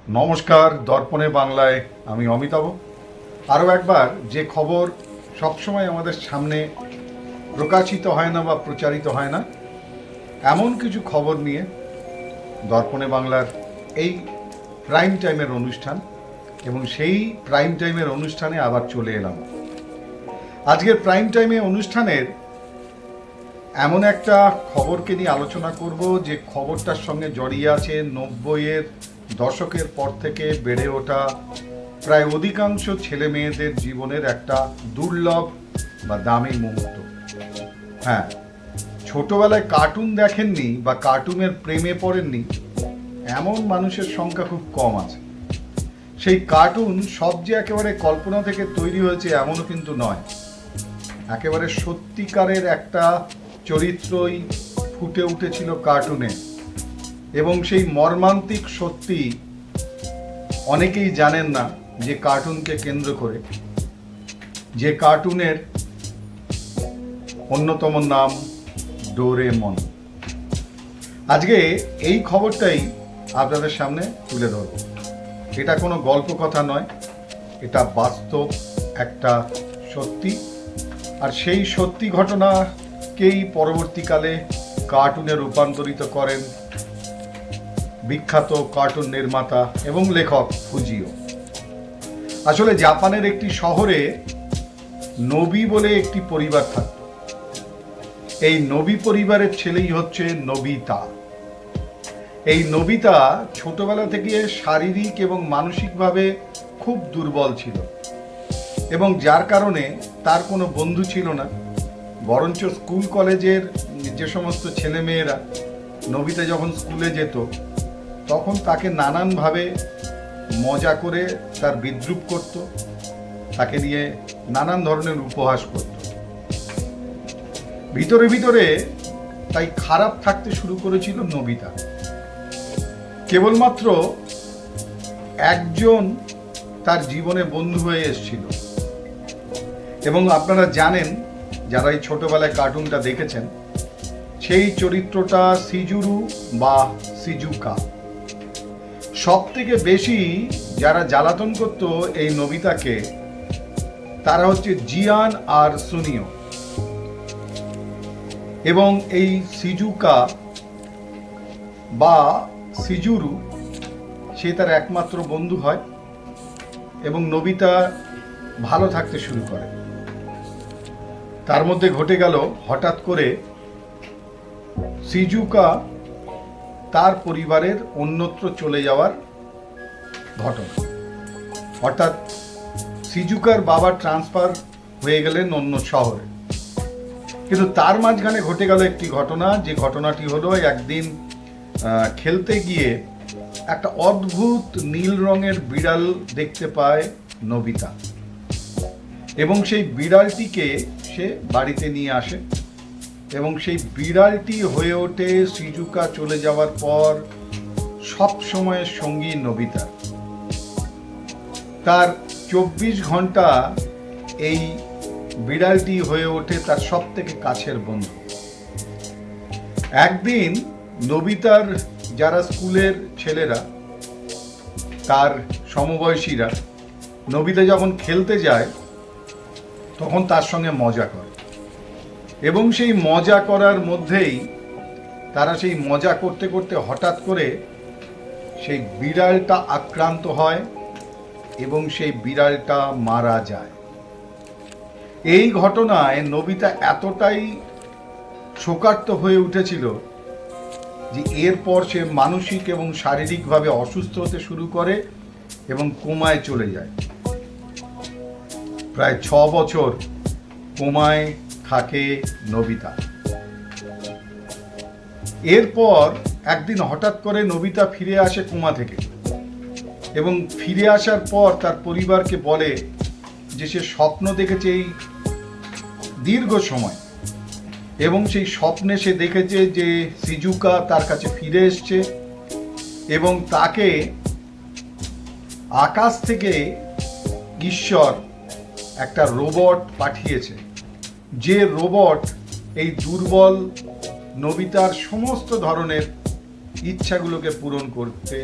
নমস্কার, দর্পণে বাংলায় আমি অমিতাভ। আরও একবার যে খবর সবসময় আমাদের সামনে প্রকাশিত হয় না বা প্রচারিত হয় না, এমন কিছু খবর নিয়ে দর্পণে বাংলার এই প্রাইম টাইমের অনুষ্ঠান, এবং সেই প্রাইম টাইমের অনুষ্ঠানে আবার চলে এলাম। আজকের প্রাইম টাইমে অনুষ্ঠানের এমন একটা খবরকে নিয়ে আলোচনা করব যে খবরটার সঙ্গে জড়িয়ে আছে 90-এর দশকের পর থেকে বেড়ে ওঠা প্রায় অধিকাংশ ছেলে মেয়েদের জীবনের একটা দুর্লভ বা দামি মুহূর্ত। হ্যাঁ, ছোটবেলায় কার্টুন দেখেননি বা কার্টুনের প্রেমে পড়েননি এমন মানুষের সংখ্যা খুব কম আছে। সেই কার্টুন সব যে একেবারে কল্পনা থেকে তৈরি হয়েছে এমনও কিন্তু নয়। একেবারে সত্যিকারের একটা চরিত্রই ফুটে উঠেছিল কার্টুনে, এবং সেই মর্মান্তিক সত্যি অনেকেই জানেন না যে কার্টুনকে কেন্দ্র করে, যে কার্টুনের অন্যতম নাম ডোরেমন। আজকে এই খবরটাই আপনাদের সামনে তুলে ধরব। এটা কোনো গল্প কথা নয়, এটা বাস্তব একটা সত্যি। আর সেই সত্যি ঘটনাকেই পরবর্তীকালে কার্টুনে রূপান্তরিত করেন বিখ্যাত কার্টুন নির্মাতা এবং লেখক ফুজিও। আসলে জাপানের একটি শহরে নোবি বলে একটি পরিবার থাকত। এই নোবি পরিবারের ছেলেই হচ্ছে নোবিতা। এই নোবিতা ছোটবেলা থেকে শারীরিক এবং মানসিকভাবে খুব দুর্বল ছিল, এবং যার কারণে তার কোনো বন্ধু ছিল না। বরঞ্চ স্কুল কলেজের যে সমস্ত ছেলেমেয়েরা নোবিতা যখন স্কুলে যেত তখন তাকে নানানভাবে মজা করে তার বিদ্রূপ করত, তাকে নিয়ে নানান ধরনের উপহাস করত। ভিতরে ভিতরে তাই খারাপ থাকতে শুরু করেছিল নোবিতা। কেবলমাত্র একজন তার জীবনে বন্ধু হয়ে এসেছিল, এবং আপনারা জানেন যারা এই ছোটবেলায় কার্টুনটা দেখেছেন, সেই চরিত্রটা সিজুরু বা সিজুকা। সব থেকে বেশি যারা জ্বালাতন করত এই নোবিতাকে তারা হচ্ছে জিয়ান আর সুনিও। এবং এই সিজুকা বা সিজুরু সে তার একমাত্র বন্ধু হয়, এবং নোবিতা ভালো থাকতে শুরু করে। তার মধ্যে ঘটে গেল হঠাৎ করে সিজুকা তার পরিবারের অন্যত্র চলে যাওয়ার ঘটনা। অর্থাৎ সিজুকার বাবা ট্রান্সফার হয়ে গেলেন অন্য শহরে। কিন্তু তার মাঝখানে ঘটে গেল একটি ঘটনা, যে ঘটনাটি হলো একদিন খেলতে গিয়ে একটা অদ্ভুত নীল রঙের বিড়াল দেখতে পায় নোবিতা, এবং সেই বিড়ালটিকে সে বাড়িতে নিয়ে আসে, এবং সেই বিড়ালটি হয়ে ওঠে সিজুকা চলে যাওয়ার পর সব সময়ের সঙ্গী নোবিতা। তার 24 ঘন্টা এই বিড়ালটি হয়ে ওঠে তার সব থেকে কাছের বন্ধু। একদিন নোবিতার যারা স্কুলের ছেলেরা, তার সমবয়সীরা, নোবিতা যখন খেলতে যায় তখন তার সঙ্গে মজা করে, এবং সেই মজা করার মধ্যেই তারা সেই মজা করতে করতে হঠাৎ করে সেই বিড়ালটা আক্রান্ত হয় এবং সেই বিড়ালটা মারা যায়। এই ঘটনায় নোবিতা এতটাই শোকার্ত হয়ে উঠেছিল যে এরপর সে মানসিক এবং শারীরিকভাবে অসুস্থ হতে শুরু করে এবং কোমায় চলে যায়। প্রায় 6 বছর কোমায় থাকে নোবিতা। এরপর একদিন হঠাৎ করে নোবিতা ফিরে আসে কোমা থেকে, এবং ফিরে আসার পর তার পরিবারকে বলে যে সে স্বপ্ন দেখেছে এই দীর্ঘ সময়, এবং সেই স্বপ্নে সে দেখেছে যে সিজুকা তার কাছে ফিরে এসছে, এবং তাকে আকাশ থেকে ঈশ্বর একটা রোবট পাঠিয়েছে, যে রোবট এই দুর্বল নোবিতার সমস্ত ধরনের ইচ্ছাগুলোকে পূরণ করতে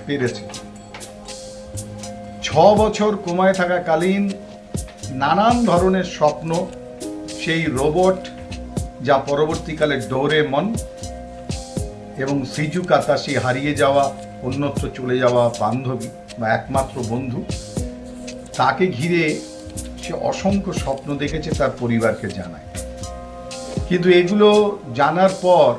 পেরেছে। 6 বছর কোমায় থাকাকালীন নানান ধরনের স্বপ্ন, সেই রোবট যা পরবর্তীকালে ডোরেমন এবং সিজুকা তা সেই হারিয়ে যাওয়া অন্যত্র চলে যাওয়া বান্ধবী বা একমাত্র বন্ধু, তাকে ঘিরে সে অসংখ্য স্বপ্ন দেখেছে, তার পরিবারকে জানায়। কিন্তু এগুলো জানার পর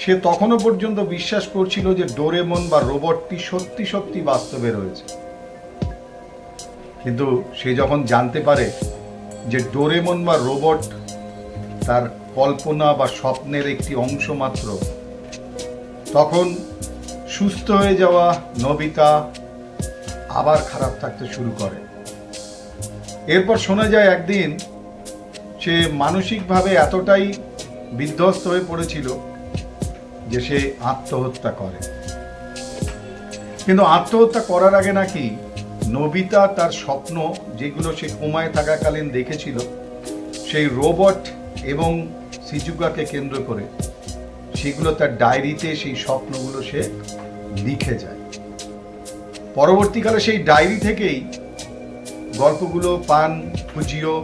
সে তখনও পর্যন্ত বিশ্বাস করছিল যে ডোরেমন বা রোবটটি সত্যি সত্যি বাস্তবে রয়েছে। কিন্তু সে যখন জানতে পারে যে ডোরেমন বা রোবট তার কল্পনা বা স্বপ্নের একটি অংশ মাত্র, তখন সুস্থ হয়ে যাওয়া নোবিতা আবার খারাপ থাকতে শুরু করে। এরপর শোনা যায় একদিন সে মানসিকভাবে এতটাই বিধ্বস্ত হয়ে পড়েছিল যে সে আত্মহত্যা করে। কিন্তু আত্মহত্যা করার আগে নাকি নোবিতা তার স্বপ্ন, যেগুলো সে কোমায় থাকাকালীন দেখেছিল, সেই রোবট এবং সিজুকাকে কেন্দ্র করে সেগুলো তার ডায়েরিতে, সেই স্বপ্নগুলো সে লিখে যায়। পরবর্তীকালে সেই ডায়েরি থেকেই গল্পগুলো পান ফুজিও,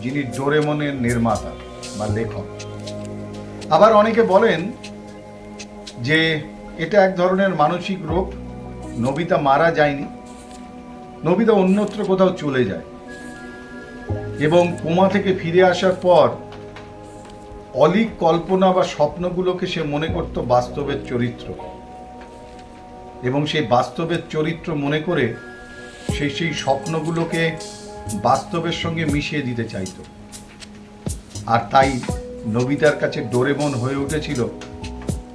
যিনি ডোরেমনের নির্মাতা বা লেখক। আবার অনেকে বলেন যে এটা এক ধরনের মানসিক রোগ, নোবিতা মারা যায়নি, নোবিতা অন্যত্র কোথাও চলে যায় এবং কোমা থেকে ফিরে আসার পর অলিক কল্পনা বা স্বপ্নগুলোকে সে মনে করত বাস্তবের চরিত্র, এবং সেই বাস্তবের চরিত্র মনে করে সেই স্বপ্নগুলোকে বাস্তবের সঙ্গে মিশিয়ে দিতে চাইত। আর তাই নোবিতার কাছে ডোরেমন হয়ে উঠেছিল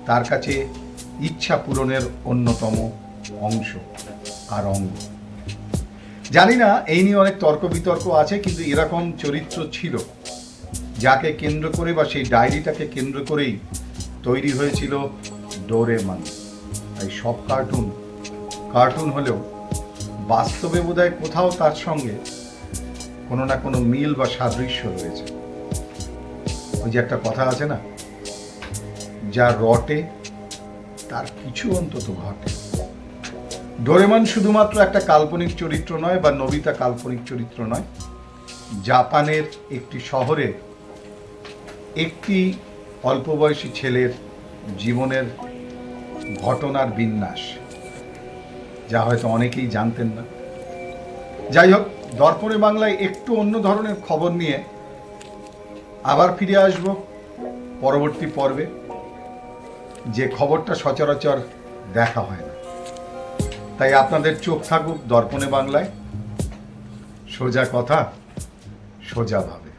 তার কাছে ইচ্ছা পূরণের অন্যতম অংশ আর অঙ্গ। জানি না এই নিয়ে অনেক তর্ক বিতর্ক আছে, কিন্তু এরকম চরিত্র ছিল যাকে কেন্দ্র করে বা সেই ডায়েরিটাকে কেন্দ্র করেই তৈরি হয়েছিল ডোরেমন। তাই সব কার্টুন হলেও বাস্তবে বোধহয় কোথাও তার সঙ্গে কোনো না কোনো মিল বা সাদৃশ্য রয়েছে। ওই যে একটা কথা আছে না, যা রটে তার কিছু অন্তত ঘটে। ডোরেমন শুধুমাত্র একটা কাল্পনিক চরিত্র নয়, বা নোবিতা কাল্পনিক চরিত্র নয়, জাপানের একটি শহরে একটি অল্প বয়সী ছেলের জীবনের ঘটনার বিন্যাস, যা হয়তো অনেকেই জানতেন না। যাই হোক, দর্পণে বাংলায় একটু অন্য ধরনের খবর নিয়ে আবার ফিরে আসব পরবর্তী পর্বে, যে খবরটা সচরাচর দেখা হয় না। তাই আপনাদের চোখ থাকুক দর্পণে বাংলায়। সোজা কথা সোজাভাবে।